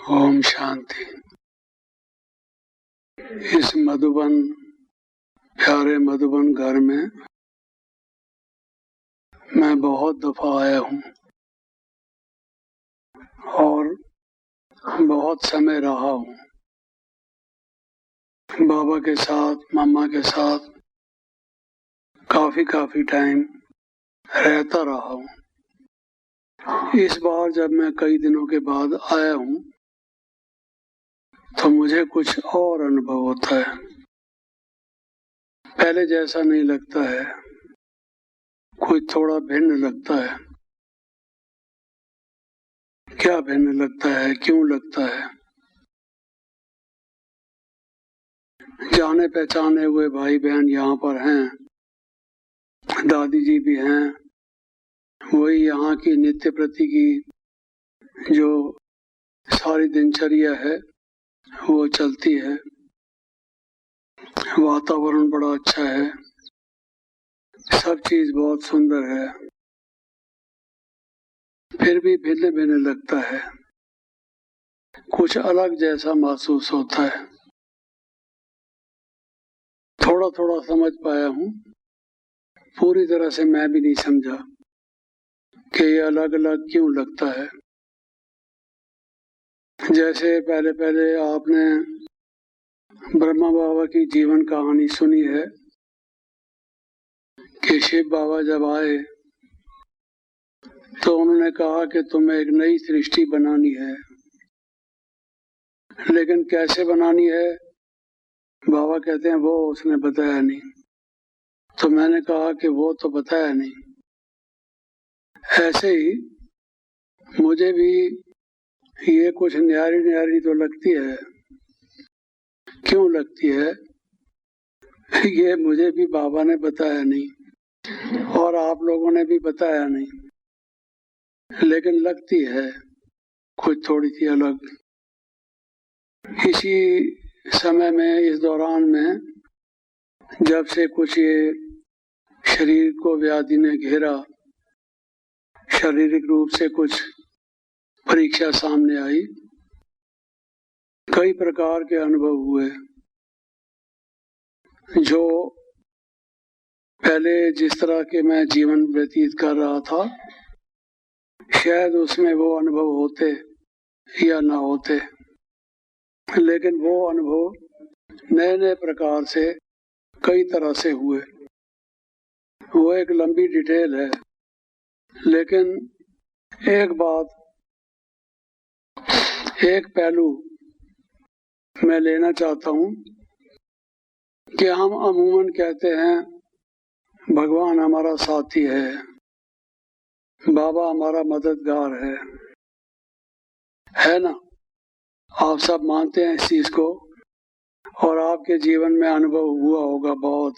ओम शांति। इस मधुबन प्यारे मधुबन घर में मैं बहुत दफा आया हूँ और बहुत समय रहा हूँ। बाबा के साथ, मम्मा के साथ काफी टाइम रहता रहा हूँ। इस बार जब मैं कई दिनों के बाद आया हूँ तो मुझे कुछ और अनुभव होता है। पहले जैसा नहीं लगता है, कुछ थोड़ा भिन्न लगता है। क्या भिन्न लगता है, क्यों लगता है? जाने पहचाने हुए भाई बहन यहाँ पर हैं, दादी जी भी हैं, वही यहाँ की नित्य प्रति की जो सारी दिनचर्या है वो चलती है। वातावरण बड़ा अच्छा है, सब चीज बहुत सुंदर है। फिर भी भिन्न भिन्न लगता है, कुछ अलग जैसा महसूस होता है। थोड़ा समझ पाया हूँ, पूरी तरह से मैं भी नहीं समझा कि ये अलग अलग क्यों लगता है। जैसे पहले आपने ब्रह्मा बाबा की जीवन कहानी सुनी है कि शिव बाबा जब आए तो उन्होंने कहा कि तुम्हें एक नई सृष्टि बनानी है, लेकिन कैसे बनानी है बाबा कहते हैं वो उसने बताया नहीं। तो मैंने कहा कि वो तो बताया नहीं। ऐसे ही मुझे भी ये कुछ न्यारी तो लगती है। क्यों लगती है? ये मुझे भी बाबा ने बताया नहीं और आप लोगों ने भी बताया नहीं, लेकिन लगती है कुछ थोड़ी सी अलग। इसी समय में, इस दौरान में, जब से कुछ ये शरीर को व्याधि ने घेरा, शारीरिक रूप से कुछ परीक्षा सामने आई, कई प्रकार के अनुभव हुए। जो पहले जिस तरह के मैं जीवन व्यतीत कर रहा था, शायद उसमें वो अनुभव होते या ना होते, लेकिन वो अनुभव नए प्रकार से कई तरह से हुए। वो एक लंबी डिटेल है, लेकिन एक बात, एक पहलू मैं लेना चाहता हूँ कि हम अमूमन कहते हैं भगवान हमारा साथी है, बाबा हमारा मददगार है ना? आप सब मानते हैं इस चीज को और आपके जीवन में अनुभव हुआ होगा बहुत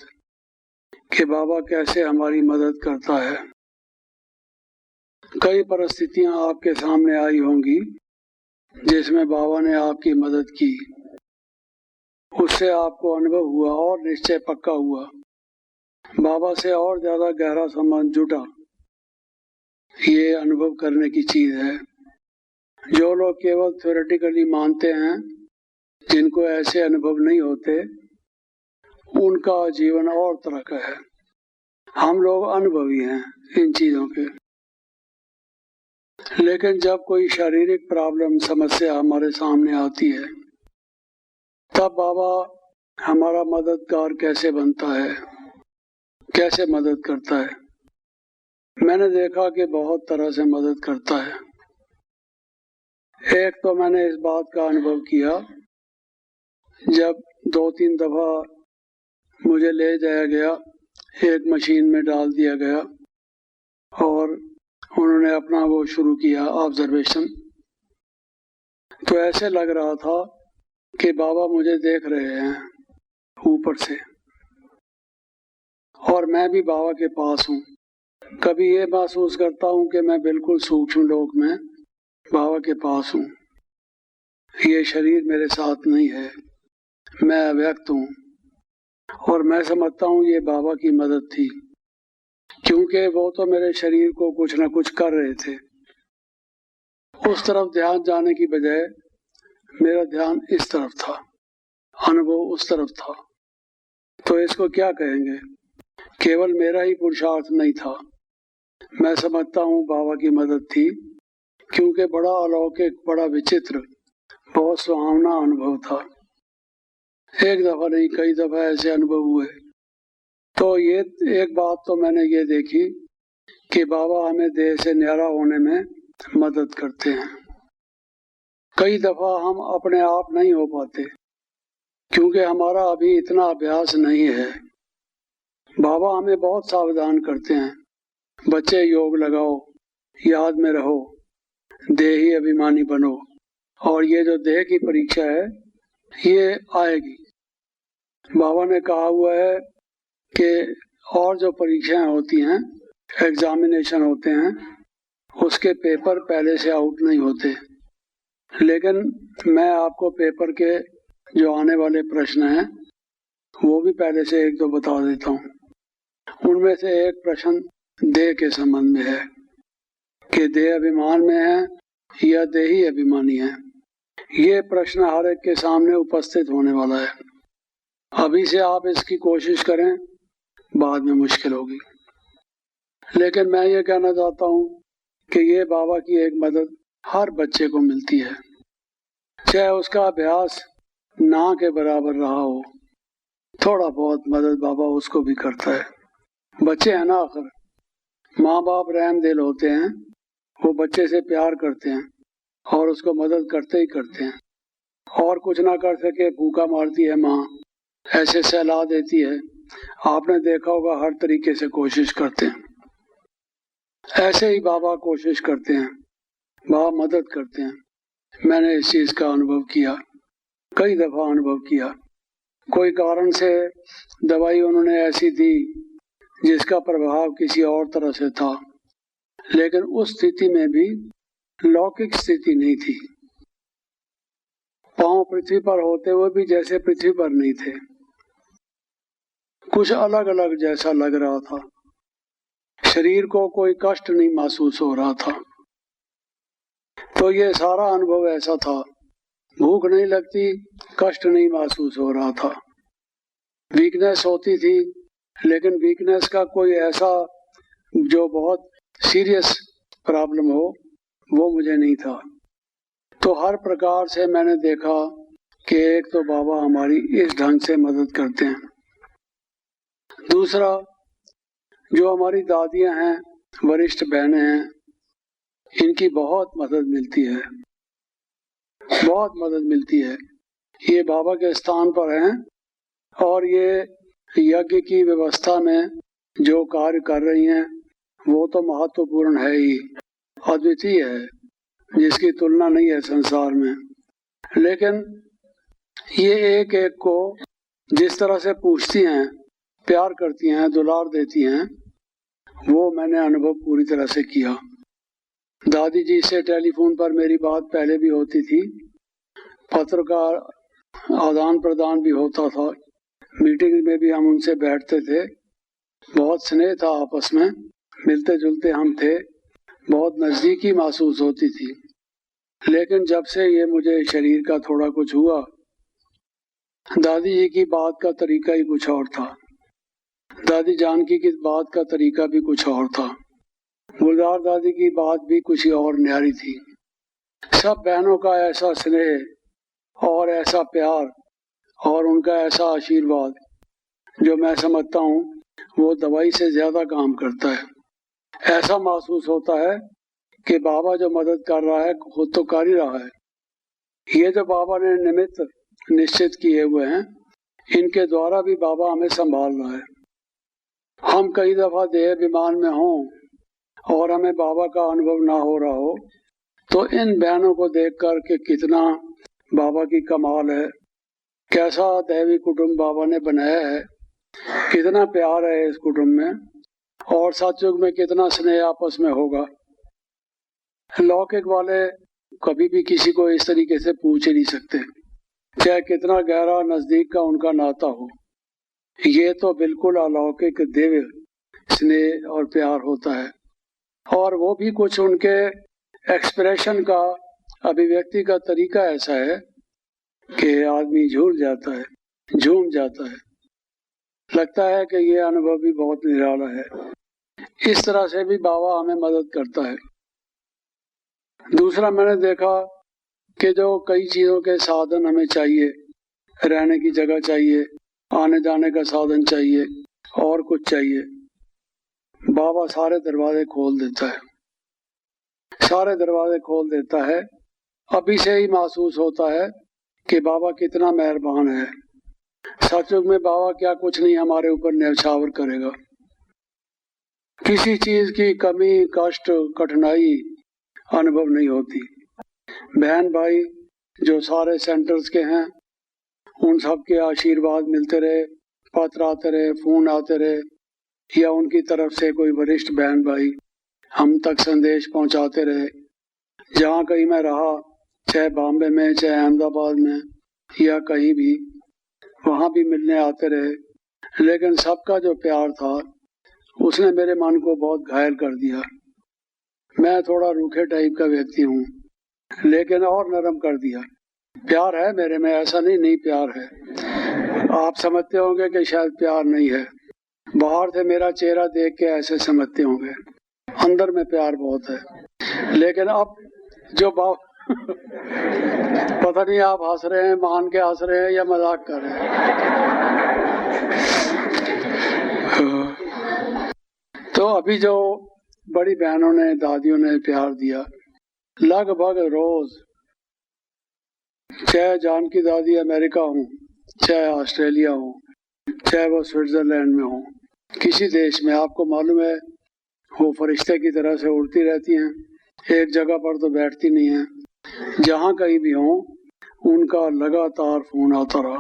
कि बाबा कैसे हमारी मदद करता है। कई परिस्थितियां आपके सामने आई होंगी जिसमें बाबा ने आपकी मदद की, उससे आपको अनुभव हुआ और निश्चय पक्का हुआ, बाबा से और ज्यादा गहरा संबंध जुटा। ये अनुभव करने की चीज है। जो लोग केवल थ्योरेटिकली मानते हैं, जिनको ऐसे अनुभव नहीं होते, उनका जीवन और तरह का है। हम लोग अनुभवी हैं इन चीजों के। लेकिन जब कोई शारीरिक प्रॉब्लम, समस्या हमारे सामने आती है, तब बाबा हमारा मददगार कैसे बनता है, कैसे मदद करता है? मैंने देखा कि बहुत तरह से मदद करता है। एक तो मैंने इस बात का अनुभव किया, जब 2-3 दफा मुझे ले जाया गया, एक मशीन में डाल दिया गया और उन्होंने अपना वो शुरू किया ऑब्जर्वेशन, तो ऐसे लग रहा था कि बाबा मुझे देख रहे हैं ऊपर से और मैं भी बाबा के पास हूँ। कभी ये महसूस करता हूँ कि मैं बिल्कुल सूक्ष्म लोक में बाबा के पास हूँ, ये शरीर मेरे साथ नहीं है, मैं अव्यक्त हूँ और मैं समझता हूँ ये बाबा की मदद थी, क्योंकि वो तो मेरे शरीर को कुछ न कुछ कर रहे थे। उस तरफ ध्यान जाने की बजाय मेरा ध्यान इस तरफ था, अनुभव उस तरफ था। तो इसको क्या कहेंगे? केवल मेरा ही पुरुषार्थ नहीं था। मैं समझता हूँ बाबा की मदद थी, क्योंकि बड़ा अलौकिक, बड़ा विचित्र, बहुत सुहावना अनुभव था। एक दफा नहीं, कई दफा ऐसे अनुभव हुए। तो ये एक बात तो मैंने ये देखी कि बाबा हमें देह से न्यारा होने में मदद करते हैं। कई दफा हम अपने आप नहीं हो पाते, क्योंकि हमारा अभी इतना अभ्यास नहीं है। बाबा हमें बहुत सावधान करते हैं, बच्चे योग लगाओ, याद में रहो, देही अभिमानी बनो, और ये जो देह की परीक्षा है ये आएगी। बाबा ने कहा हुआ है कि और जो परीक्षाएं होती हैं, एग्जामिनेशन होते हैं, उसके पेपर पहले से आउट नहीं होते। लेकिन मैं आपको पेपर के जो आने वाले प्रश्न हैं वो भी पहले से एक दो बता देता हूँ। उनमें से एक प्रश्न देह के संबंध में है कि देह अभिमान में है या देही अभिमानी है। ये प्रश्न हर एक के सामने उपस्थित होने वाला है। अभी से आप इसकी कोशिश करें, बाद में मुश्किल होगी। लेकिन मैं ये कहना चाहता हूँ कि ये बाबा की एक मदद हर बच्चे को मिलती है, चाहे उसका अभ्यास ना के बराबर रहा हो, थोड़ा बहुत मदद बाबा उसको भी करता है। बच्चे हैं ना, आखिर माँ बाप रहम दिल होते हैं, वो बच्चे से प्यार करते हैं और उसको मदद करते ही करते हैं। और कुछ ना कर सके, भूखा मारती है माँ, ऐसे सहला देती है, आपने देखा होगा, हर तरीके से कोशिश करते हैं। ऐसे ही बाबा कोशिश करते हैं, बाबा मदद करते हैं। मैंने इस चीज का अनुभव किया, कई दफा अनुभव किया। कोई कारण से दवाई उन्होंने ऐसी दी जिसका प्रभाव किसी और तरह से था, लेकिन उस स्थिति में भी लौकिक स्थिति नहीं थी। पांव पृथ्वी पर होते हुए भी जैसे पृथ्वी पर नहीं थे, कुछ अलग अलग जैसा लग रहा था। शरीर को कोई कष्ट नहीं महसूस हो रहा था। तो ये सारा अनुभव ऐसा था। भूख नहीं लगती, कष्ट नहीं महसूस हो रहा था। वीकनेस होती थी, लेकिन वीकनेस का कोई ऐसा जो बहुत सीरियस प्रॉब्लम हो वो मुझे नहीं था। तो हर प्रकार से मैंने देखा कि एक तो बाबा हमारी इस ढंग से मदद करते हैं। दूसरा, जो हमारी दादियां हैं, वरिष्ठ बहनें हैं, इनकी बहुत मदद मिलती है, बहुत मदद मिलती है। ये बाबा के स्थान पर हैं और ये यज्ञ की व्यवस्था में जो कार्य कर रही हैं वो तो महत्वपूर्ण है ही, अद्वितीय है, जिसकी तुलना नहीं है संसार में। लेकिन ये एक एक को जिस तरह से पूछती हैं, प्यार करती हैं, दुलार देती हैं, वो मैंने अनुभव पूरी तरह से किया। दादी जी से टेलीफोन पर मेरी बात पहले भी होती थी, पत्र का आदान प्रदान भी होता था, मीटिंग में भी हम उनसे बैठते थे। बहुत स्नेह था आपस में, मिलते जुलते हम थे, बहुत नजदीकी महसूस होती थी। लेकिन जब से ये मुझे शरीर का थोड़ा कुछ हुआ, दादी जी की बात का तरीका ही कुछ और था, दादी जानकी की बात का तरीका भी कुछ और था, गुलजार दादी की बात भी कुछ और न्यारी थी। सब बहनों का ऐसा स्नेह और ऐसा प्यार और उनका ऐसा आशीर्वाद, जो मैं समझता हूँ वो दवाई से ज्यादा काम करता है। ऐसा महसूस होता है कि बाबा जो मदद कर रहा है खुद तो कर ही रहा है। ये जो बाबा ने निमित्त निश्चित किए हुए हैं, इनके द्वारा भी बाबा हमें संभाल रहा है। हम कई दफा देह अभिमान में हों और हमें बाबा का अनुभव ना हो रहा हो, तो इन बहनों को देख कर के कितना बाबा की कमाल है, कैसा दैवी कुटुंब बाबा ने बनाया है, कितना प्यार है इस कुटुंब में, और सतयुग में कितना स्नेह आपस में होगा। लौकिक वाले कभी भी किसी को इस तरीके से पूछ ही नहीं सकते, चाहे कितना गहरा नजदीक का उनका नाता हो। ये तो बिल्कुल अलौकिक दिव्य स्नेह और प्यार होता है, और वो भी कुछ उनके एक्सप्रेशन का, अभिव्यक्ति का तरीका ऐसा है कि आदमी झूल जाता है, झूम जाता है, लगता है कि ये अनुभव भी बहुत निराला है। इस तरह से भी बाबा हमें मदद करता है। दूसरा मैंने देखा कि जो कई चीज़ों के साधन हमें चाहिए, रहने की जगह चाहिए, आने जाने का साधन चाहिए और कुछ चाहिए, बाबा सारे दरवाजे खोल देता है, सारे दरवाजे खोल देता है। अभी से ही महसूस होता है कि बाबा कितना मेहरबान है। सचमुच में बाबा क्या कुछ नहीं हमारे ऊपर न्यौछावर करेगा। किसी चीज की कमी, कष्ट, कठिनाई अनुभव नहीं होती। बहन भाई जो सारे सेंटर्स के हैं, उन सब के आशीर्वाद मिलते रहे, पत्र आते रहे, फोन आते रहे, या उनकी तरफ से कोई वरिष्ठ बहन भाई हम तक संदेश पहुंचाते रहे। जहाँ कहीं मैं रहा, चाहे बॉम्बे में, चाहे अहमदाबाद में या कहीं भी, वहाँ भी मिलने आते रहे। लेकिन सबका जो प्यार था उसने मेरे मन को बहुत घायल कर दिया। मैं थोड़ा रूखे टाइप का व्यक्ति हूँ, लेकिन और नरम कर दिया। प्यार है मेरे में, ऐसा नहीं प्यार है। आप समझते होंगे कि शायद प्यार नहीं है, बाहर से मेरा चेहरा देख के ऐसे समझते होंगे, अंदर में प्यार बहुत है। लेकिन अब जो पता नहीं आप हंस रहे हैं, मान के हंस रहे हैं या मजाक कर रहे हैं। तो अभी जो बड़ी बहनों ने, दादियों ने प्यार दिया, लगभग रोज, चाहे जानकी दादी अमेरिका हो, चाहे ऑस्ट्रेलिया हो, चाहे वो स्विट्जरलैंड में हो, किसी देश में, आपको मालूम है वो फरिश्ते की तरह से उड़ती रहती हैं, एक जगह पर तो बैठती नहीं है। जहाँ कहीं भी हो, उनका लगातार फोन आता रहा।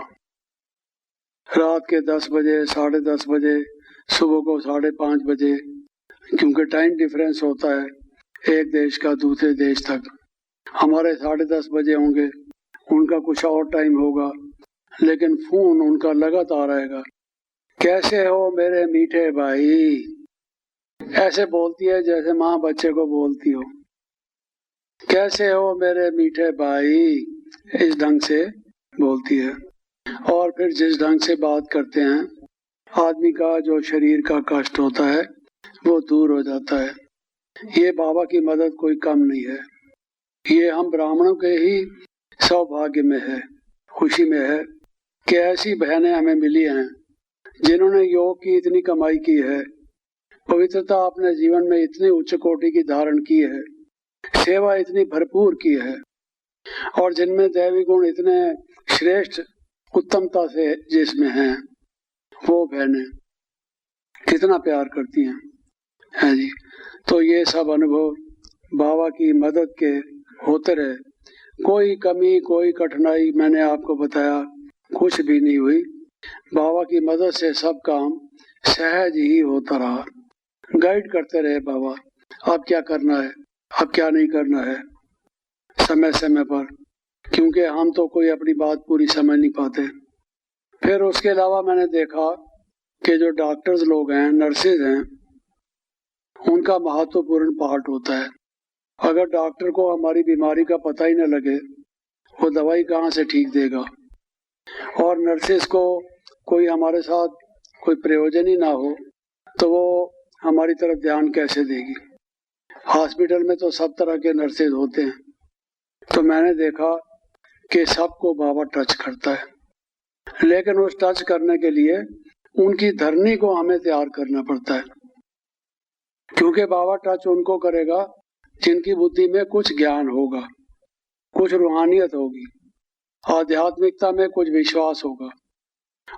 रात के 10 बजे, 10:30 बजे, सुबह को 5:30 बजे, क्योंकि टाइम डिफरेंस होता है एक देश का दूसरे देश तक। हमारे 10:30 बजे होंगे, उनका कुछ और टाइम होगा, लेकिन फोन उनका लगातार आएगा। कैसे हो मेरे मीठे भाई, ऐसे बोलती है जैसे माँ बच्चे को बोलती हो। कैसे हो मेरे मीठे भाई, इस ढंग से बोलती है। और फिर जिस ढंग से बात करते हैं, आदमी का जो शरीर का कष्ट होता है वो दूर हो जाता है। ये बाबा की मदद कोई कम नहीं है। ये हम ब्राह्मणों के ही सौभाग्य में है, खुशी में है कि ऐसी बहनें हमें मिली हैं जिन्होंने योग की इतनी कमाई की है, पवित्रता अपने जीवन में इतनी उच्च कोटि की धारण की है, सेवा इतनी भरपूर की है, और जिनमें दैवी गुण इतने श्रेष्ठ उत्तमता से जिसमें हैं, वो बहनें कितना प्यार करती हैं, है जी। तो ये सब अनुभव बाबा की मदद के होते रहे। कोई कमी, कोई कठिनाई, मैंने आपको बताया, कुछ भी नहीं हुई। बाबा की मदद से सब काम सहज ही होता रहा। गाइड करते रहे बाबा, अब क्या करना है, अब क्या नहीं करना है, समय समय पर, क्योंकि हम तो कोई अपनी बात पूरी समझ नहीं पाते। फिर उसके अलावा मैंने देखा कि जो डॉक्टर्स लोग हैं, नर्सेज हैं, उनका महत्वपूर्ण पार्ट होता है। अगर डॉक्टर को हमारी बीमारी का पता ही न लगे, वो दवाई कहाँ से ठीक देगा। और नर्सेज को कोई हमारे साथ कोई प्रयोजन ही ना हो तो वो हमारी तरफ ध्यान कैसे देगी। हॉस्पिटल में तो सब तरह के नर्सेज होते हैं। तो मैंने देखा कि सबको बाबा टच करता है, लेकिन उस टच करने के लिए उनकी धरनी को हमें तैयार करना पड़ता है, क्योंकि बाबा टच उनको करेगा जिनकी बुद्धि में कुछ ज्ञान होगा, कुछ रूहानियत होगी, आध्यात्मिकता में कुछ विश्वास होगा,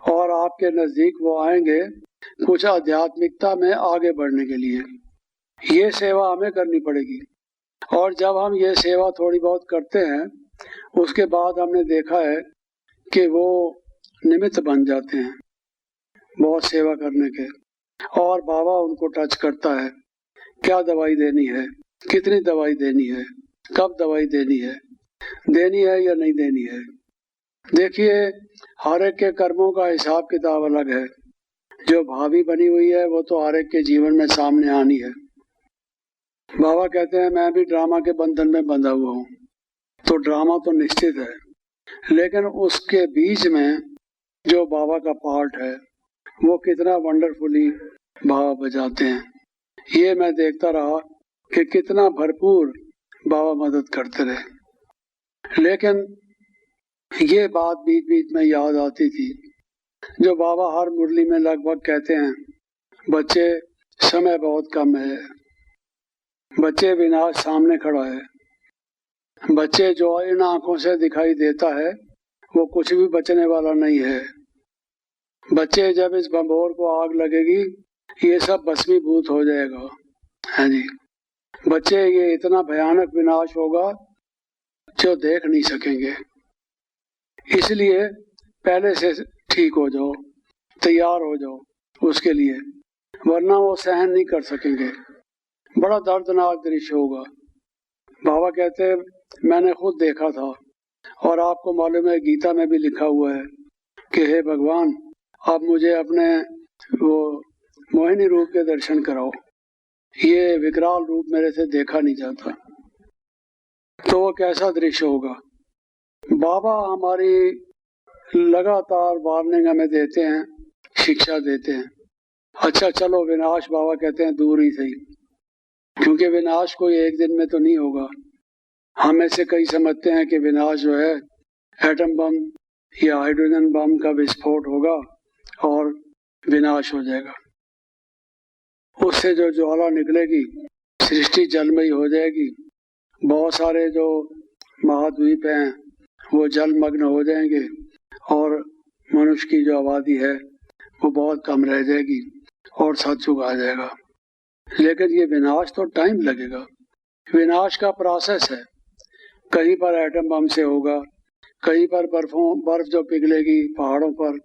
और आपके नजदीक वो आएंगे कुछ आध्यात्मिकता में आगे बढ़ने के लिए। ये सेवा हमें करनी पड़ेगी, और जब हम ये सेवा थोड़ी बहुत करते हैं, उसके बाद हमने देखा है कि वो निमित्त बन जाते हैं बहुत सेवा करने के, और बाबा उनको टच करता है। क्या दवाई देनी है, कितनी दवाई देनी है, कब दवाई देनी है या नहीं देनी है। देखिए, हर एक के कर्मों का हिसाब किताब अलग है। जो भावी बनी हुई है वो तो हर एक के जीवन में सामने आनी है। बाबा कहते हैं मैं भी ड्रामा के बंधन में बंधा हुआ हूँ, तो ड्रामा तो निश्चित है, लेकिन उसके बीच में जो बाबा का पार्ट है वो कितना वंडरफुली बाबा बजाते हैं। ये मैं देखता रहा कि कितना भरपूर बाबा मदद करते रहे। लेकिन ये बात बीच बीच में याद आती थी जो बाबा हर मुरली में लगभग कहते हैं, बच्चे समय बहुत कम है, बच्चे विनाश सामने खड़ा है, बच्चे जो इन आंखों से दिखाई देता है वो कुछ भी बचने वाला नहीं है, बच्चे जब इस बंबोर को आग लगेगी ये सब भस्मीभूत हो जाएगा। हाँ जी, बच्चे ये इतना भयानक विनाश होगा जो देख नहीं सकेंगे, इसलिए पहले से ठीक हो जाओ, तैयार हो जाओ उसके लिए, वरना वो सहन नहीं कर सकेंगे। बड़ा दर्दनाक दृश्य होगा। बाबा कहते हैं मैंने खुद देखा था और आपको मालूम है गीता में भी लिखा हुआ है कि हे भगवान आप मुझे अपने वो मोहिनी रूप के दर्शन कराओ, ये विकराल रूप मेरे से देखा नहीं जाता। तो वो कैसा दृश्य होगा। बाबा हमारी लगातार वार्निंग हमें देते हैं, शिक्षा देते हैं। अच्छा चलो विनाश बाबा कहते हैं दूर ही सही, क्योंकि विनाश कोई एक दिन में तो नहीं होगा। हम ऐसे कई समझते हैं कि विनाश जो है एटम बम या हाइड्रोजन बम का विस्फोट होगा और विनाश हो जाएगा, उससे जो ज्वाला निकलेगी सृष्टि जलमयी हो जाएगी, बहुत सारे जो महाद्वीप हैं वो जलमग्न हो जाएंगे और मनुष्य की जो आबादी है वो बहुत कम रह जाएगी और सतयुग आ जाएगा। लेकिन ये विनाश तो टाइम लगेगा, विनाश का प्रोसेस है। कहीं पर एटम बम से होगा, कहीं पर बर्फ जो पिघलेगी पहाड़ों पर,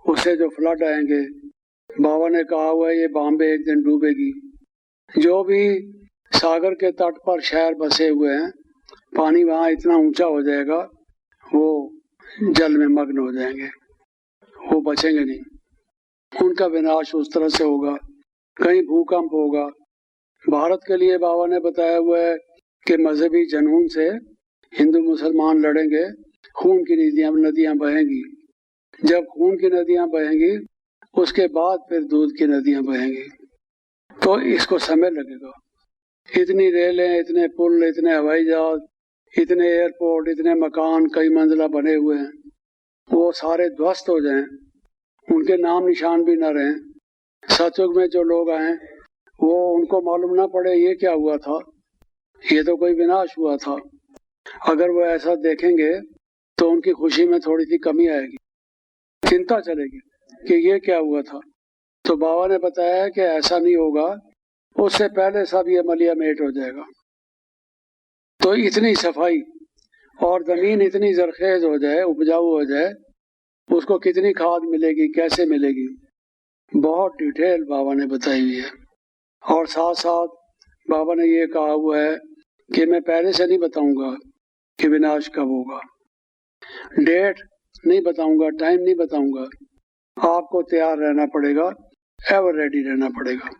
उससे जो फ्लड आएंगे। बाबा ने कहा हुआ है ये बॉम्बे एक दिन डूबेगी। जो भी सागर के तट पर शहर बसे हुए हैं, पानी वहाँ इतना ऊंचा हो जाएगा वो जल में मग्न हो जाएंगे, वो बचेंगे नहीं, उनका विनाश उस तरह से होगा। कहीं भूकंप होगा। भारत के लिए बाबा ने बताया हुआ है कि मजहबी जनून से हिंदू मुसलमान लड़ेंगे, खून की नदियां बहेंगी। जब खून की नदियां बहेंगी उसके बाद फिर दूध की नदियां बहेंगी। तो इसको समय लगेगा। इतनी रेलें, इतने पुल, इतने हवाई जहाज, इतने एयरपोर्ट, इतने मकान कई मंजिला बने हुए हैं, वो सारे ध्वस्त हो जाएं, उनके नाम निशान भी न रहें, सतयुग में जो लोग आए वो उनको मालूम ना पड़े ये क्या हुआ था, ये तो कोई विनाश हुआ था। अगर वो ऐसा देखेंगे तो उनकी खुशी में थोड़ी सी कमी आएगी, चिंता चलेगी कि ये क्या हुआ था। तो बाबा ने बताया है कि ऐसा नहीं होगा, उससे पहले सब ये मलियामेट हो जाएगा। तो इतनी सफाई और जमीन इतनी जरखेज हो जाए, उपजाऊ हो जाए, उसको कितनी खाद मिलेगी, कैसे मिलेगी, बहुत डिटेल बाबा ने बताई हुई है। और साथ साथ बाबा ने ये कहा हुआ है कि मैं पहले से नहीं बताऊंगा कि विनाश कब होगा, डेट नहीं बताऊंगा, टाइम नहीं बताऊंगा, आपको तैयार रहना पड़ेगा, एवर रेडी रहना पड़ेगा।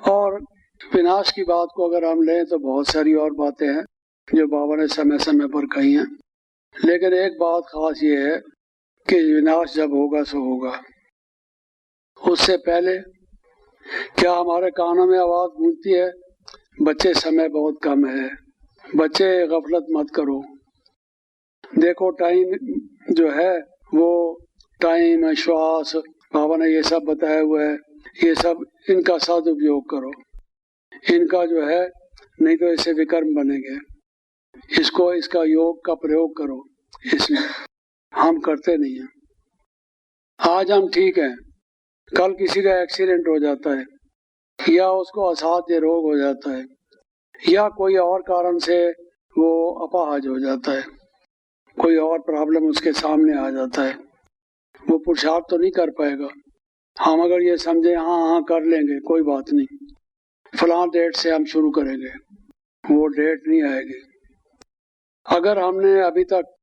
और विनाश की बात को अगर हम लें तो बहुत सारी और बातें हैं जो बाबा ने समय समय पर कही हैं, लेकिन एक बात खास ये है कि विनाश जब होगा सो होगा। उससे पहले क्या हमारे कानों में आवाज गूंजती है, बच्चे समय बहुत कम है, बच्चे गफलत मत करो। देखो टाइम जो है वो टाइम, श्वास, बाबा ने ये सब बताया हुआ है, ये सब इनका सदुपयोग करो, इनका जो है नहीं तो इससे विकर्म बनेंगे, इसको इसका योग का प्रयोग करो। इसमें हम करते नहीं हैं। आज हम ठीक हैं, कल किसी का एक्सीडेंट हो जाता है या उसको असाध्य रोग हो जाता है या कोई और कारण से वो अपाहज हो जाता है, कोई और प्रॉब्लम उसके सामने आ जाता है, वो पुरुषार्थ तो नहीं कर पाएगा। हम अगर ये समझे हाँ कर लेंगे, कोई बात नहीं, फलां डेट से हम शुरू करेंगे, वो डेट नहीं आएगी। अगर हमने अभी तक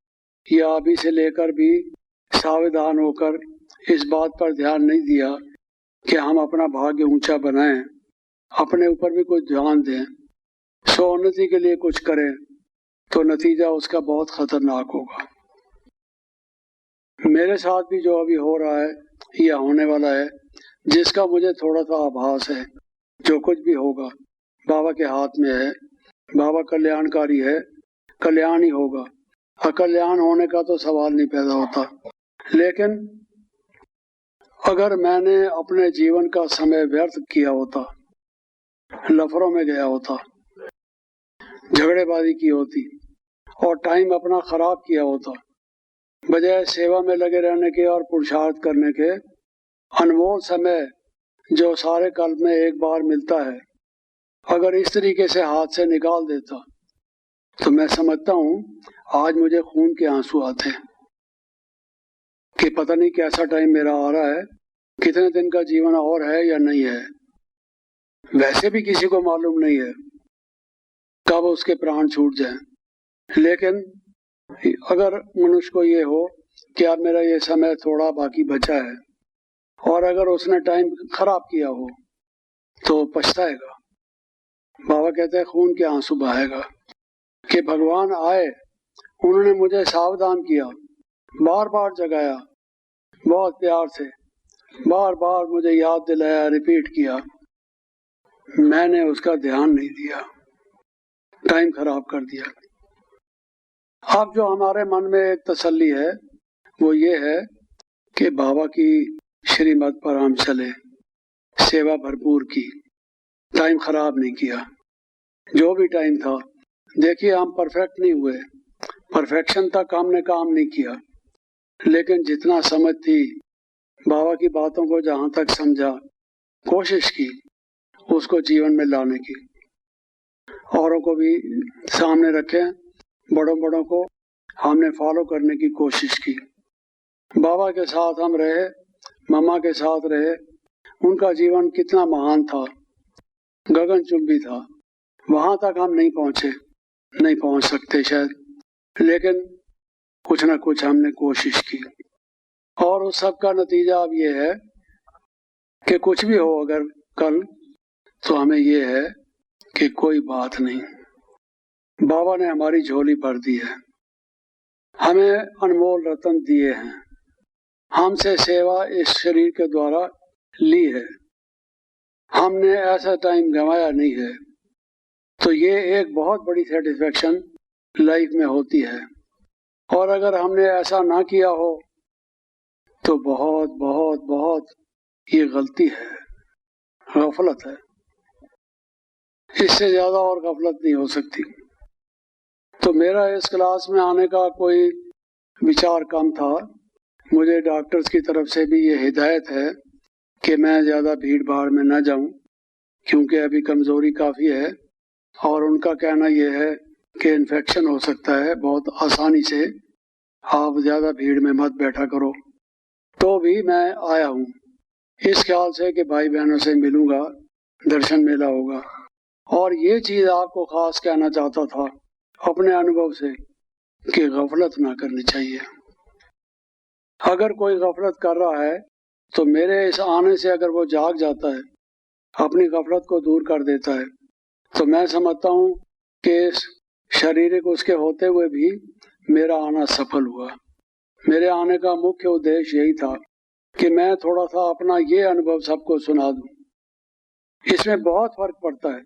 या अभी से लेकर भी सावधान होकर इस बात पर ध्यान नहीं दिया कि हम अपना भाग्य ऊंचा बनाएं, अपने ऊपर भी कुछ ध्यान दें, स्वोन्नति के लिए कुछ करें, तो नतीजा उसका बहुत खतरनाक होगा। मेरे साथ भी जो अभी हो रहा है या होने वाला है, जिसका मुझे थोड़ा सा आभास है, जो कुछ भी होगा बाबा के हाथ में है। बाबा कल्याणकारी है, कल्याण ही होगा। अकल्याण होने का तो सवाल नहीं पैदा होता। लेकिन अगर मैंने अपने जीवन का समय व्यर्थ किया होता, लफड़ों में गया होता, झगड़ेबाजी की होती और टाइम अपना खराब किया होता, बजाय सेवा में लगे रहने के और पुरुषार्थ करने के, अनमोल समय जो सारे कल में एक बार मिलता है, अगर इस तरीके से हाथ से निकाल देता तो मैं समझता हूँ आज मुझे खून के आंसू आते हैं कि पता नहीं कैसा टाइम मेरा आ रहा है, कितने दिन का जीवन और है या नहीं है। वैसे भी किसी को मालूम नहीं है कब उसके प्राण छूट जाएं। लेकिन अगर मनुष्य को ये हो कि अब मेरा ये समय थोड़ा बाकी बचा है और अगर उसने टाइम खराब किया हो तो पछताएगा। बाबा कहते हैं खून के आंसू बहाएगा कि भगवान आए, उन्होंने मुझे सावधान किया, बार बार जगाया, बहुत प्यार से बार बार मुझे याद दिलाया, रिपीट किया, मैंने उसका ध्यान नहीं दिया, टाइम खराब कर दिया। अब जो हमारे मन में एक तसल्ली है वो ये है कि बाबा की श्रीमत पर हम चले, सेवा भरपूर की, टाइम खराब नहीं किया। जो भी टाइम था, देखिए हम परफेक्ट नहीं हुए, परफेक्शन तक हमने काम नहीं किया, लेकिन जितना समझ थी बाबा की बातों को जहाँ तक समझा, कोशिश की उसको जीवन में लाने की। औरों को भी सामने रखें, बड़ों बड़ों को हमने फॉलो करने की कोशिश की। बाबा के साथ हम रहे, मम्मा के साथ रहे, उनका जीवन कितना महान था, गगनचुंबी था। वहां तक हम नहीं पहुंचे, नहीं पहुंच सकते शायद, लेकिन कुछ ना कुछ हमने कोशिश की। और उस सब का नतीजा अब ये है कि कुछ भी हो अगर कल, तो हमें ये है कि कोई बात नहीं, बाबा ने हमारी झोली भर दी है, हमें अनमोल रत्न दिए हैं, हमसे सेवा इस शरीर के द्वारा ली है, हमने ऐसा टाइम गंवाया नहीं है। तो ये एक बहुत बड़ी सेटिस्फेक्शन लाइफ में होती है। और अगर हमने ऐसा ना किया हो तो बहुत बहुत बहुत ये गलती है, गफलत है, इससे ज्यादा और गफलत नहीं हो सकती। तो मेरा इस क्लास में आने का कोई विचार कम था। मुझे डॉक्टर्स की तरफ से भी ये हिदायत है कि मैं ज्यादा भीड़ भाड़ में न जाऊं, क्योंकि अभी कमजोरी काफी है और उनका कहना यह है कि इन्फेक्शन हो सकता है बहुत आसानी से, आप ज्यादा भीड़ में मत बैठा करो। तो भी मैं आया हूँ इस ख्याल से कि भाई बहनों से मिलूंगा, दर्शन मेला होगा। और ये चीज आपको खास कहना चाहता था अपने अनुभव से कि गफलत ना करनी चाहिए। अगर कोई गफलत कर रहा है तो मेरे इस आने से अगर वो जाग जाता है, अपनी गफलत को दूर कर देता है, तो मैं समझता हूँ कि इस शारीरिक उसके होते हुए भी मेरा आना सफल हुआ। मेरे आने का मुख्य उद्देश्य यही था कि मैं थोड़ा सा अपना ये अनुभव सबको सुना दूं। इसमें बहुत फर्क पड़ता है।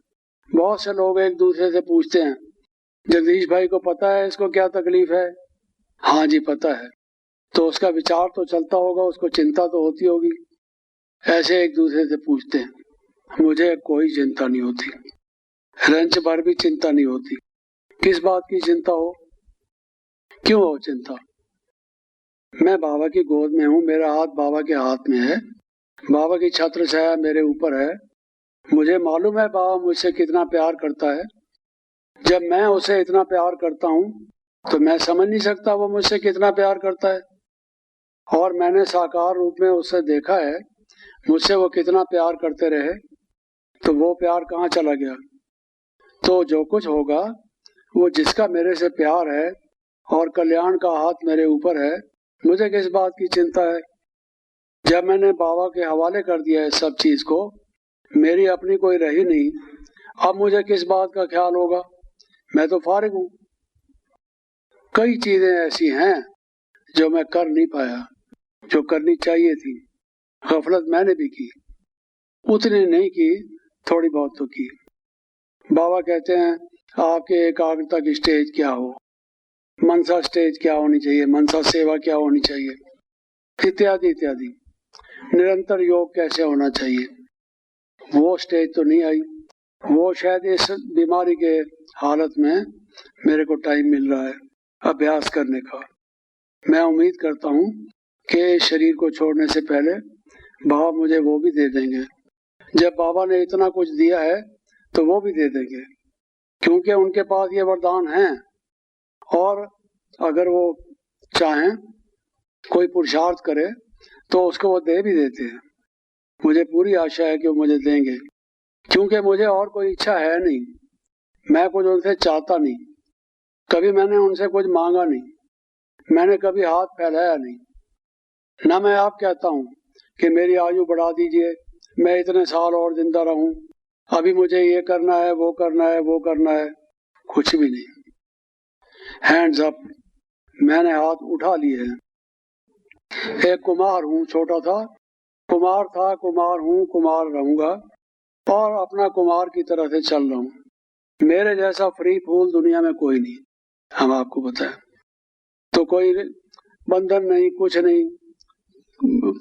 बहुत से लोग एक दूसरे से पूछते हैं, जगदीश भाई को पता है इसको क्या तकलीफ है? हाँ जी पता है। तो उसका विचार तो चलता होगा, उसको चिंता तो होती होगी। ऐसे एक दूसरे से पूछते हैं, मुझे कोई चिंता नहीं होती, रंच भर भी चिंता नहीं होती। किस बात की चिंता हो? क्यों हो चिंता? मैं बाबा की गोद में हूँ, मेरा हाथ बाबा के हाथ में है, बाबा की छत्र छाया मेरे ऊपर है। मुझे मालूम है बाबा मुझसे कितना प्यार करता है। जब मैं उसे इतना प्यार करता हूँ तो मैं समझ नहीं सकता वो मुझसे कितना प्यार करता है। और मैंने साकार रूप में उससे देखा है, मुझसे वो कितना प्यार करते रहे, तो वो प्यार कहाँ चला गया? तो जो कुछ होगा वो जिसका मेरे से प्यार है और कल्याण का हाथ मेरे ऊपर है, मुझे किस बात की चिंता है? जब मैंने बाबा के हवाले कर दिया है सब चीज को, मेरी अपनी कोई रही नहीं, अब मुझे किस बात का ख्याल होगा? मैं तो फारिग हूँ। कई चीजें ऐसी हैं जो मैं कर नहीं पाया, जो करनी चाहिए थी। गफलत मैंने भी की, उतनी नहीं की, थोड़ी बहुत तो की। बाबा कहते हैं आपके एकाग्रता की स्टेज क्या हो, मनसा स्टेज क्या होनी चाहिए, मनसा सेवा क्या होनी चाहिए, इत्यादि इत्यादि। निरंतर योग कैसे होना चाहिए, वो स्टेज तो नहीं आई। वो शायद इस बीमारी के हालत में मेरे को टाइम मिल रहा है अभ्यास करने का। मैं उम्मीद करता हूँ कि शरीर को छोड़ने से पहले बाबा मुझे वो भी दे देंगे। जब बाबा ने इतना कुछ दिया है तो वो भी दे देंगे, क्योंकि उनके पास ये वरदान है। और अगर वो चाहें, कोई पुरुषार्थ करे, तो उसको वो दे भी देते हैं। मुझे पूरी आशा है कि वो मुझे देंगे, क्योंकि मुझे और कोई इच्छा है नहीं। मैं कुछ उनसे चाहता नहीं, कभी मैंने उनसे कुछ मांगा नहीं, मैंने कभी हाथ फैलाया नहीं। ना मैं आप कहता हूँ कि मेरी आयु बढ़ा दीजिए, मैं इतने साल और जिंदा रहूं, अभी मुझे ये करना है, वो करना है, वो करना है, कुछ भी नहीं। हैंड्स अप, मैंने हाथ उठा लिए हैं। एक कुमार हूँ, छोटा था, कुमार था, कुमार हूँ, कुमार रहूंगा, और अपना कुमार की तरह से चल रहा हूँ। मेरे जैसा फ्री फूल दुनिया में कोई नहीं, हम आपको बताएं। तो कोई बंधन नहीं, कुछ नहीं,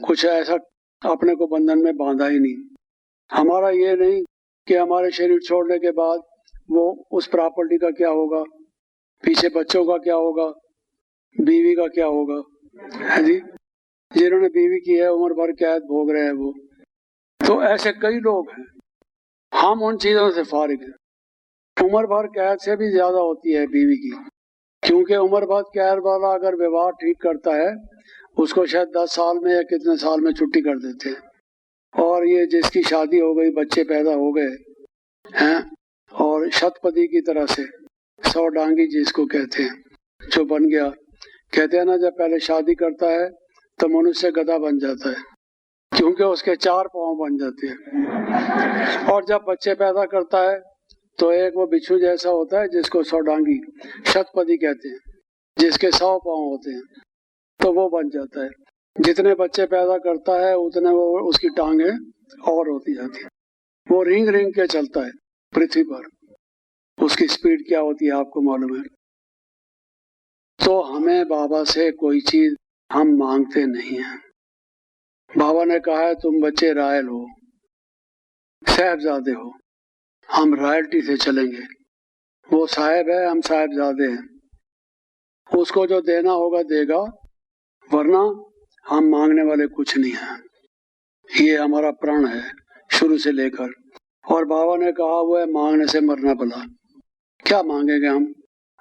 कुछ ऐसा अपने को बंधन में बांधा ही नहीं। हमारा ये नहीं कि हमारे शरीर छोड़ने के बाद वो उस प्रॉपर्टी का क्या होगा, पीछे बच्चों का क्या होगा, बीवी का क्या होगा, है जी। जिन्होंने बीवी की है उम्र भर कैद भोग रहे हैं वो। तो ऐसे कई लोग हैं, हम उन चीजों से फारिग हैं। उम्र भर कैद से भी ज्यादा होती है बीवी की, क्योंकि उम्र भर कैद वाला अगर व्यवहार ठीक करता है उसको शायद 10 साल में या कितने साल में छुट्टी कर देते हैं। और ये जिसकी शादी हो गई, बच्चे पैदा हो गए हैं, और शतपदी की तरह से 100 डांगी जिसको कहते हैं, जो बन गया, कहते हैं ना, जब पहले शादी करता है तो मनुष्य गधा बन जाता है, क्योंकि उसके 4 पांव बन जाते हैं। और जब बच्चे पैदा करता है तो एक वो बिच्छू जैसा होता है जिसको 100 डांगी शतपदी कहते हैं, जिसके 100 पांव होते हैं, तो वो बन जाता है। जितने बच्चे पैदा करता है उतने वो उसकी टांगे और होती जाती है। वो रिंग रिंग के चलता है पृथ्वी पर। उसकी स्पीड क्या होती है आपको मालूम है। तो हमें बाबा से कोई चीज हम मांगते नहीं हैं। बाबा ने कहा है तुम बच्चे रायल हो, साहबजादे हो, हम रॉयल्टी से चलेंगे। वो साहब है, हम साहबजादे हैं। उसको जो देना होगा देगा, वरना हम मांगने वाले कुछ नहीं हैं। ये हमारा प्रण है शुरू से लेकर। और बाबा ने कहा हुआ है मांगने से मरना भला। क्या मांगेंगे हम?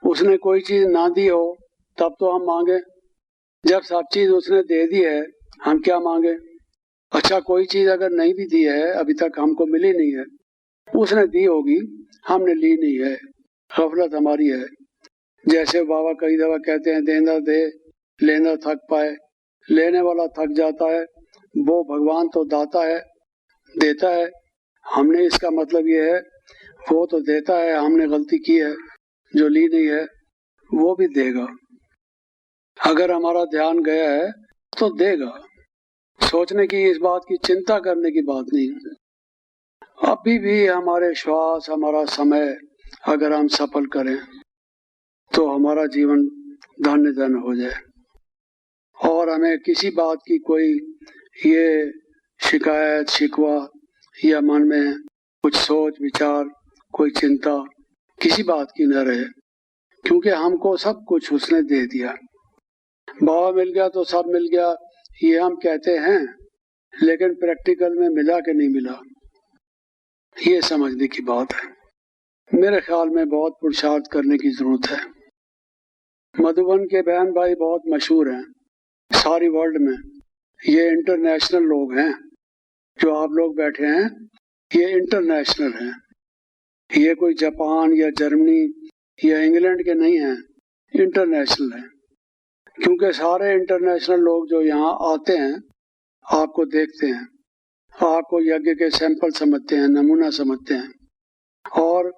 उसने कोई चीज ना दी हो तब तो हम मांगे। जब सब चीज उसने दे दी है, हम क्या मांगे? अच्छा, कोई चीज अगर नहीं भी दी है, अभी तक हमको मिली नहीं है, उसने दी होगी, हमने ली नहीं है, गफलत हमारी है। जैसे बाबा कई दफा कहते हैं देना दे, लेना थक पाए। लेने वाला थक जाता है, वो भगवान तो दाता है, देता है। हमने इसका मतलब ये है वो तो देता है, हमने गलती की है जो ली नहीं है, वो भी देगा। अगर हमारा ध्यान गया है तो देगा। सोचने की, इस बात की चिंता करने की बात नहीं। अभी भी हमारे श्वास, हमारा समय अगर हम सफल करें तो हमारा जीवन धन्य धन्य हो जाए। और हमें किसी बात की कोई ये शिकायत, शिकवा या मन में कुछ सोच विचार, कोई चिंता किसी बात की न रहे, क्योंकि हमको सब कुछ उसने दे दिया। बाबा मिल गया तो सब मिल गया, ये हम कहते हैं, लेकिन प्रैक्टिकल में मिला कि नहीं मिला, ये समझने की बात है। मेरे ख्याल में बहुत पुरुषार्थ करने की जरूरत है। मधुबन के बहन भाई बहुत मशहूर हैं सारी वर्ल्ड में। ये इंटरनेशनल लोग हैं, जो आप लोग बैठे हैं, ये इंटरनेशनल हैं। ये कोई जापान या जर्मनी या इंग्लैंड के नहीं हैं, इंटरनेशनल हैं। क्योंकि सारे इंटरनेशनल लोग जो यहाँ आते हैं, आपको देखते हैं, आपको यज्ञ के सैंपल समझते हैं, नमूना समझते हैं। और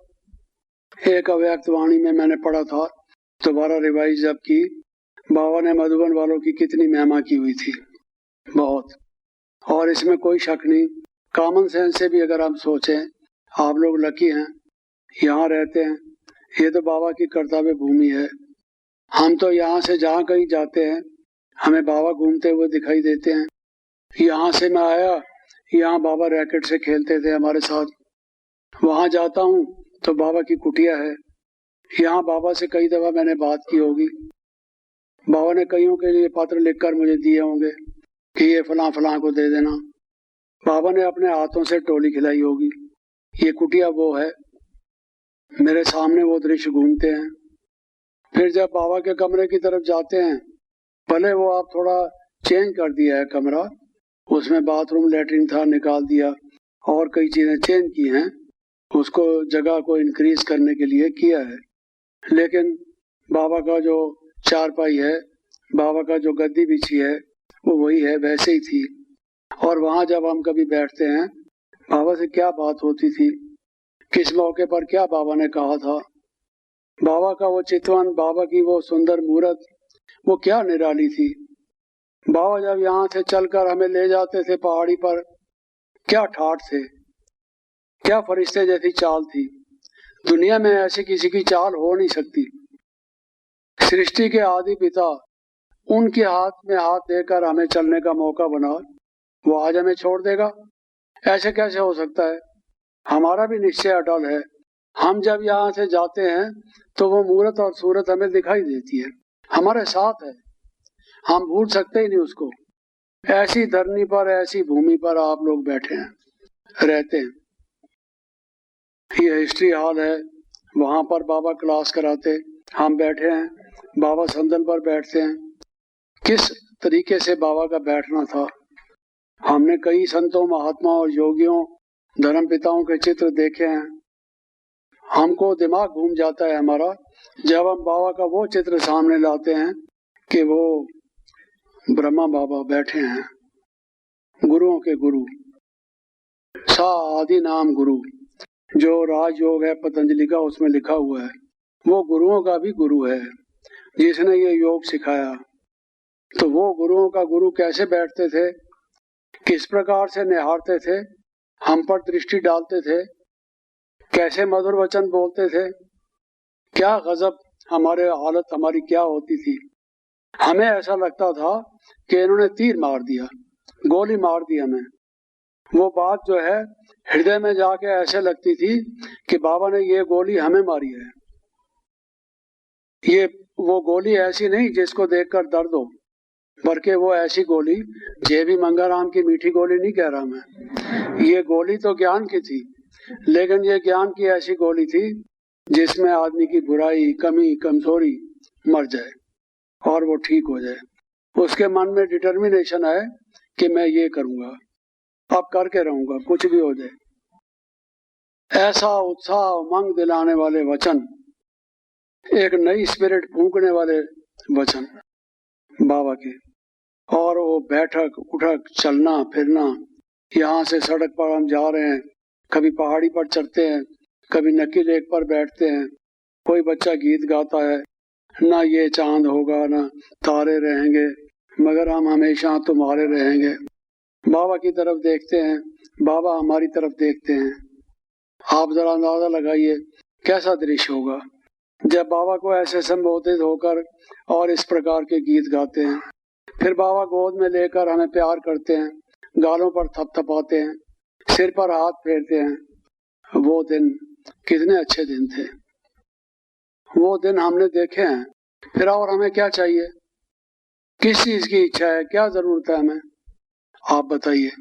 एक अव्यक्त वाणी में मैंने पढ़ा था दोबारा रिवाइज जब की, बाबा ने मधुबन वालों की कितनी महिमा की हुई थी, बहुत। और इसमें कोई शक नहीं, कॉमन सेंस से भी अगर हम सोचें, आप लोग लकी हैं, यहाँ रहते हैं, ये तो बाबा की कर्तव्य भूमि है। हम तो यहाँ से जहाँ कहीं जाते हैं हमें बाबा घूमते हुए दिखाई देते हैं। यहाँ से मैं आया, यहाँ बाबा रैकेट से खेलते थे हमारे साथ। वहाँ जाता हूँ तो बाबा की कुटिया है, यहाँ बाबा से कई दफा मैंने बात की होगी। बाबा ने कईयों के लिए पत्र लिखकर मुझे दिए होंगे कि ये फलां फलां को दे देना। बाबा ने अपने हाथों से टोली खिलाई होगी। ये कुटिया वो है, मेरे सामने वो दृश्य घूमते हैं। फिर जब बाबा के कमरे की तरफ जाते हैं, भले वो आप थोड़ा चेंज कर दिया है कमरा, उसमें बाथरूम लैट्रिन था, निकाल दिया, और कई चीजें चेंज की हैं, उसको जगह को इंक्रीज करने के लिए किया है। लेकिन बाबा का जो चारपाई है, बाबा का जो गद्दी बिछी है, वो वही है, वैसे ही थी। और वहां जब हम कभी बैठते हैं, बाबा से क्या बात होती थी, किस मौके पर क्या बाबा ने कहा था, बाबा का वो चितवन, बाबा की वो सुंदर मूर्त, वो क्या निराली थी। बाबा जब यहाँ से चलकर हमें ले जाते थे पहाड़ी पर, क्या ठाठ थे, क्या फरिश्ते जैसी चाल थी। दुनिया में ऐसी किसी की चाल हो नहीं सकती। सृष्टि के आदि पिता उनके हाथ में हाथ देकर हमें चलने का मौका बना, वो आज हमें छोड़ देगा? ऐसे कैसे हो सकता है? हमारा भी निश्चय अटल है। हम जब यहाँ से जाते हैं तो वो मूर्त और सूरत हमें दिखाई देती है, हमारे साथ है, हम भूल सकते ही नहीं उसको। ऐसी धरनी पर, ऐसी भूमि पर आप लोग बैठे हैं, रहते हैं। ये हिस्ट्री हॉल है, वहां पर बाबा क्लास कराते, हम बैठे हैं, बाबा संदल पर बैठते हैं। किस तरीके से बाबा का बैठना था। हमने कई संतों, महात्माओं, योगियों, धर्म पिताओं के चित्र देखे हैं। हमको दिमाग घूम जाता है हमारा जब हम बाबा का वो चित्र सामने लाते हैं कि वो ब्रह्मा बाबा बैठे हैं, गुरुओं के गुरु, सा आदि नाम गुरु। जो राजयोग है पतंजलि का, उसमें लिखा हुआ है, वो गुरुओं का भी गुरु है जिसने ये योग सिखाया। तो वो गुरुओं का गुरु कैसे बैठते थे, किस प्रकार से निहारते थे, हम पर दृष्टि डालते थे, कैसे मधुर वचन बोलते थे, क्या गजब हमारे हालत हमारी क्या होती थी। हमें ऐसा लगता था कि इन्होंने तीर मार दिया, गोली मार दी हमें। वो बात जो है हृदय में जाके ऐसे लगती थी कि बाबा ने ये गोली हमें मारी है। ये वो गोली ऐसी नहीं जिसको देखकर दर्द हो, बल्कि वो ऐसी गोली, जेबी मंगाराम की मीठी गोली नहीं कह रहा मैं, ये गोली तो ज्ञान की थी, लेकिन ये ज्ञान की ऐसी गोली थी जिसमें आदमी की बुराई, कमी, कमजोरी मर जाए और वो ठीक हो जाए। उसके मन में डिटर्मिनेशन है कि मैं ये करूंगा, अब करके रहूंगा, कुछ भी हो जाए। ऐसा उत्साह, उमंग दिलाने वाले वचन, एक नई स्पिरिट फूंकने वाले वचन बाबा के। और वो बैठक उठक, चलना फिरना, यहाँ से सड़क पर हम जा रहे हैं, कभी पहाड़ी पर चढ़ते हैं, कभी नक्की लेक पर बैठते हैं, कोई बच्चा गीत गाता है, ना ये चांद होगा ना तारे रहेंगे, मगर हम हमेशा तुम्हारे रहेंगे। बाबा की तरफ देखते हैं, बाबा हमारी तरफ देखते हैं। आप जरा अंदाजा लगाइए कैसा दृश्य होगा जब बाबा को ऐसे संबोधित होकर और इस प्रकार के गीत गाते हैं। फिर बाबा गोद में लेकर हमें प्यार करते हैं, गालों पर थपथपाते हैं, सिर पर हाथ फेरते हैं। वो दिन कितने अच्छे दिन थे, वो दिन हमने देखे हैं। फिर और हमें क्या चाहिए, किस चीज की इच्छा है, क्या जरूरत है हमें, आप बताइए।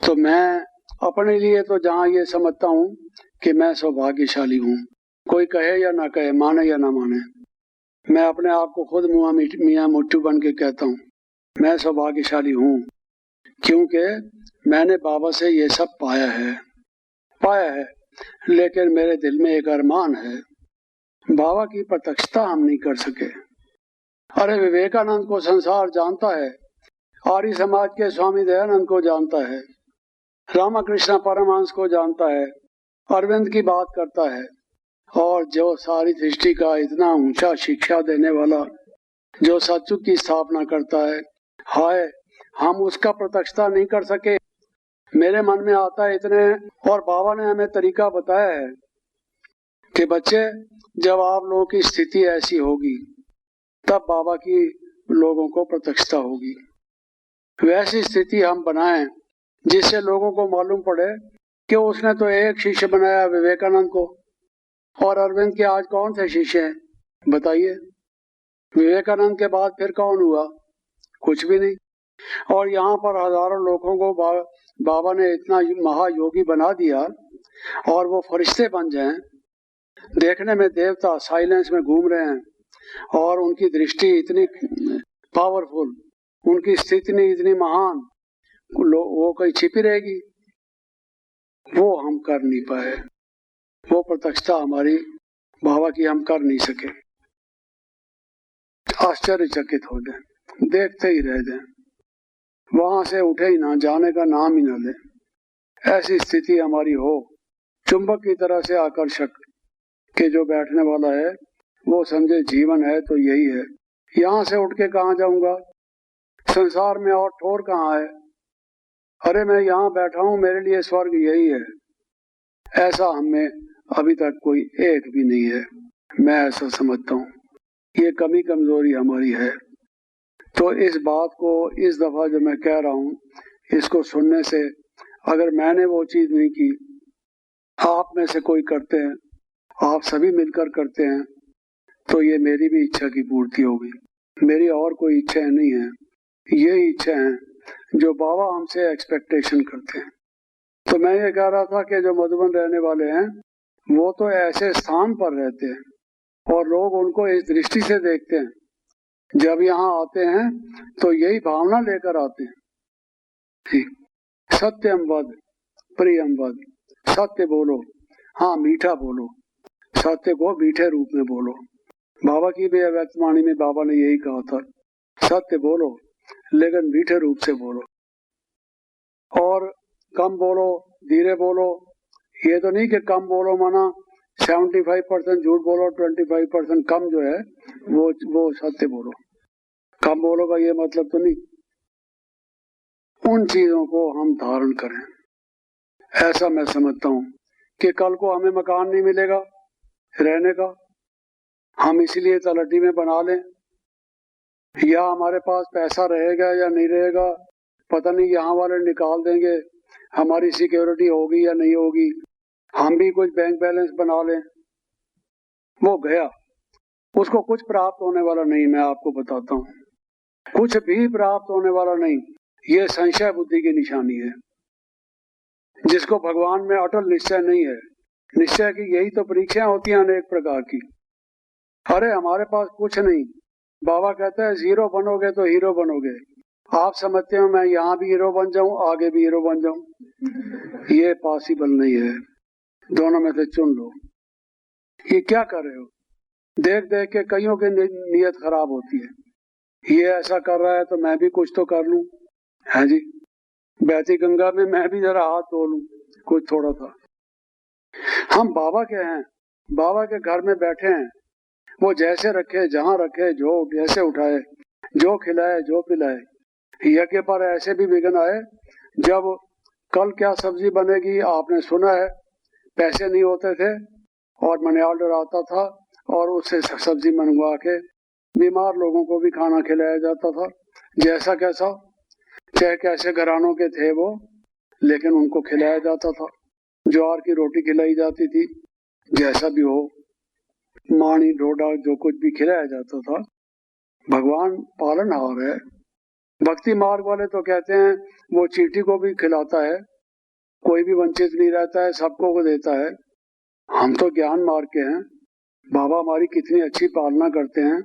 तो मैं अपने लिए तो जहाँ ये समझता हूँ कि मैं सौभाग्यशाली हूँ, कोई कहे या ना कहे, माने या ना माने, मैं अपने आप को खुद मियाँ मुट्ठू बन के कहता हूँ मैं सौभाग्यशाली हूँ, क्योंकि मैंने बाबा से ये सब पाया है। लेकिन मेरे दिल में एक अरमान है, बाबा की प्रत्यक्षता हम नहीं कर सके। अरे विवेकानंद को संसार जानता है, आर्य समाज के स्वामी दयानंद को जानता है, रामकृष्ण परमहंस को जानता है, अरविंद की बात करता है, और जो सारी सृष्टि का इतना ऊंचा शिक्षा देने वाला, जो सत्युग की स्थापना करता है, हाय हम उसका प्रत्यक्षता नहीं कर सके। मेरे मन में आता है इतने, और बाबा ने हमें तरीका बताया है कि बच्चे जब आप लोगों की स्थिति ऐसी होगी तब बाबा की लोगों को प्रत्यक्षता होगी। वैसी स्थिति हम बनाएं जिससे लोगों को मालूम पड़े कि उसने तो एक शिष्य बनाया विवेकानंद को, और अरविंद के आज कौन से शिष्य हैं बताइए? विवेकानंद के बाद फिर कौन हुआ? कुछ भी नहीं। और यहाँ पर हजारों लोगों को बाबा ने इतना महायोगी बना दिया और वो फरिश्ते बन जाएं, देखने में देवता साइलेंस में घूम रहे हैं, और उनकी दृष्टि इतनी पावरफुल, उनकी स्थिति इतनी महान, वो कहीं छिपी रहेगी? वो हम कर नहीं पाए। वो प्रत्यक्षता हमारी बाबा की हम कर नहीं सके। आश्चर्यचकित हो जाए, देखते ही रह जाए, वहां से उठे ही ना, जाने का नाम ही ना ले। ऐसी स्थिति हमारी हो, चुंबक की तरह से आकर्षक के जो बैठने वाला है वो समझे जीवन है तो यही है। यहाँ से उठ के कहाँ जाऊंगा? संसार में और ठोर कहाँ है? अरे मैं यहाँ बैठा हूँ, मेरे लिए स्वर्ग यही है। ऐसा हमें अभी तक कोई एक भी नहीं है। मैं ऐसा समझता हूँ, ये कमी कमजोरी हमारी है। तो इस बात को इस दफा जो मैं कह रहा हूँ, इसको सुनने से अगर मैंने वो चीज नहीं की, आप में से कोई करते हैं, आप सभी मिलकर करते हैं, तो ये मेरी भी इच्छा की पूर्ति होगी। मेरी और कोई इच्छाएं नहीं है, ये इच्छा है जो बाबा हमसे एक्सपेक्टेशन करते हैं। तो मैं ये कह रहा था कि जो मधुबन रहने वाले हैं वो तो ऐसे स्थान पर रहते हैं और लोग उनको इस दृष्टि से देखते हैं, जब यहाँ आते हैं तो यही भावना लेकर आते हैं। ठीक, सत्यम वद प्रियम वद, सत्य बोलो, हाँ मीठा बोलो, सत्य को मीठे रूप में बोलो। बाबा की भी अव्यक्तवाणी में बाबा ने यही कहा था, सत्य बोलो लेकिन मीठे रूप से बोलो, और कम बोलो, धीरे बोलो। ये तो नहीं कि कम बोलो माना 75% झूठ बोलो, 25% कम जो है वो सत्य बोलो। कम बोलो का ये मतलब तो नहीं। उन चीजों को हम धारण करें, ऐसा मैं समझता हूँ कि कल को हमें मकान नहीं मिलेगा रहने का, हम इसीलिए तलहटी में बना लें, या हमारे पास पैसा रहेगा या नहीं रहेगा पता नहीं, यहाँ वाले निकाल देंगे, हमारी सिक्योरिटी होगी या नहीं होगी, हम भी कुछ बैंक बैलेंस बना लें, वो गया, उसको कुछ प्राप्त होने वाला नहीं। मैं आपको बताता हूँ, कुछ भी प्राप्त होने वाला नहीं। ये संशय बुद्धि की निशानी है, जिसको भगवान में अटल निश्चय नहीं है। निश्चय की यही तो परीक्षाएं होती हैं अनेक प्रकार की। अरे हमारे पास कुछ नहीं, बाबा कहते हैं जीरो बनोगे तो हीरो बनोगे। आप समझते हो मैं यहाँ भी हीरो बन जाऊं, आगे भी हीरो बन जाऊं, ये पॉसिबल नहीं है। दोनों में से चुन लो। ये क्या कर रहे हो? देख देख के कईयों की नीयत खराब होती है, ये ऐसा कर रहा है तो मैं भी कुछ तो कर लूं, है जी। बहती गंगा में मैं भी जरा हाथ धो लूं, कुछ थोड़ा था। हम बाबा के हैं, बाबा के घर में बैठे हैं, वो जैसे रखे, जहाँ रखे, जो जैसे उठाए, जो खिलाए, जो पिलाए। यज्ञ पर ऐसे भी विघ्न आए, जब कल क्या सब्जी बनेगी आपने सुना है, पैसे नहीं होते थे और मनी ऑर्डर आता था और उससे सब्जी मंगवा के बीमार लोगों को भी खाना खिलाया जाता था। जैसा कैसा, चाहे कैसे घरानों के थे वो, लेकिन उनको खिलाया जाता था। ज्वार की रोटी खिलाई जाती थी, जैसा भी हो, मानी डोडा जो कुछ भी खिलाया जाता था। भगवान पालनहार है। भक्ति मार्ग वाले तो कहते हैं वो चींटी को भी खिलाता है, कोई भी वंचित नहीं रहता है, सबको को देता है। हम तो ज्ञान मार्ग के हैं, बाबा हमारी कितनी अच्छी पालना करते हैं।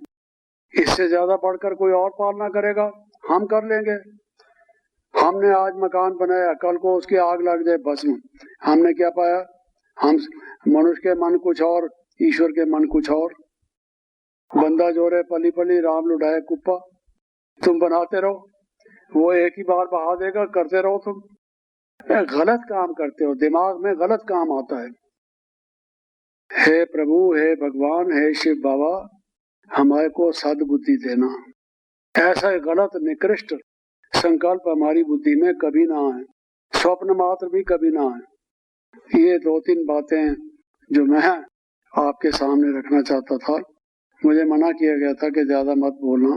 इससे ज्यादा बढ़कर कोई और पालना करेगा, हम कर लेंगे। हमने आज मकान बनाया, कल को उसकी आग लग जाए भस्म, हमने क्या पाया? हम मनुष्य के मन कुछ और, ईश्वर के मन कुछ और। बंदा जोरे पली पली, राम लुढ़ाए कुप्पा। तुम बनाते रहो, वो एक ही बार बहा देगा, करते रहो। तुम गलत काम करते हो, दिमाग में गलत काम आता है। हे प्रभु, हे भगवान, हे शिव बाबा, हमारे को सद्बुद्धि देना। ऐसा गलत निकृष्ट संकल्प हमारी बुद्धि में कभी ना आए, स्वप्न मात्र भी कभी ना आए। ये 2-3 बातें जो मैं आपके सामने रखना चाहता था। मुझे मना किया गया था कि ज्यादा मत बोलना,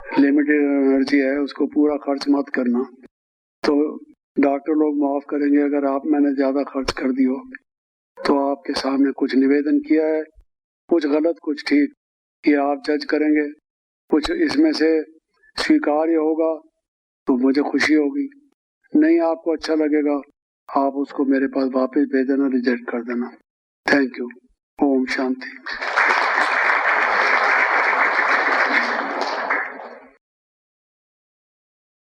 लिमिटेड एनर्जी है, उसको पूरा खर्च मत करना। तो डॉक्टर लोग माफ करेंगे अगर मैंने ज्यादा खर्च कर दी हो। तो आपके सामने कुछ निवेदन किया है, कुछ गलत कुछ ठीक, ये आप जज करेंगे। कुछ इसमें से स्वीकार्य होगा तो मुझे खुशी होगी, नहीं आपको अच्छा लगेगा आप उसको मेरे पास वापस भेज देना, रिजेक्ट कर देना। Thank you. ओम शांति।